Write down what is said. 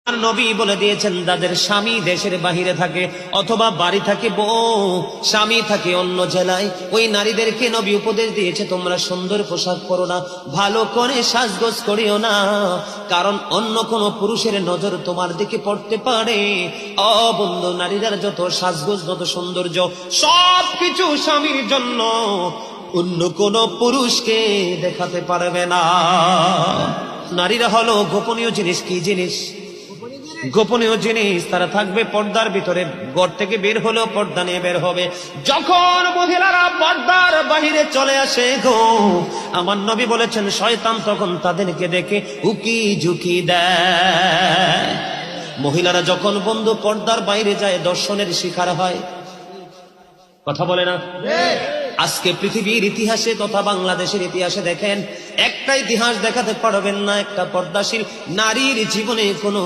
নবী বলে দিয়েছেন, যাদের স্বামী দেশের বাহিরে থাকে অথবা বাড়ি থাকে বউ, স্বামী থাকে অন্য জেলায়, ওই নারীদেরকে নবী উপদেশ দিয়েছে, তোমরা সুন্দর পোশাক পরো না, ভালো করে সাজগোজ করিও না, কারণ অন্য কোন পুরুষের নজর তোমার দিকে পড়তে পারে। বন্ধু, নারীদের যত সাজগোজ, যত সৌন্দর্য, সবকিছু স্বামীর জন্য, অন্য কোন পুরুষকে দেখাতে পারবে না। নারীরা হলো গোপনীয় জিনিস। কি জিনিস? গোপনীয় জিনিস। তারা থাকবে পর্দার ভিতরে, ঘর থেকে বের হলেও পর্দা নিয়ে বের হবে। যখন মহিলারা পর্দার বাহিরে চলে আসে গো, আমার নবী বলেছেন, শয়তান তখন তাদেরকে দেখে উকি ঝুঁকি দেয়। মহিলারা যখন বন্ধু পর্দার বাইরে যায়, দর্শনের শিকার হয়। কথা বলে না? আজকে পৃথিবীর ইতিহাসে তথা বাংলাদেশের ইতিহাসে দেখেন, একটা ইতিহাস দেখাতে পারবেন না একটা পর্দাশীল নারীর জীবনে কোনো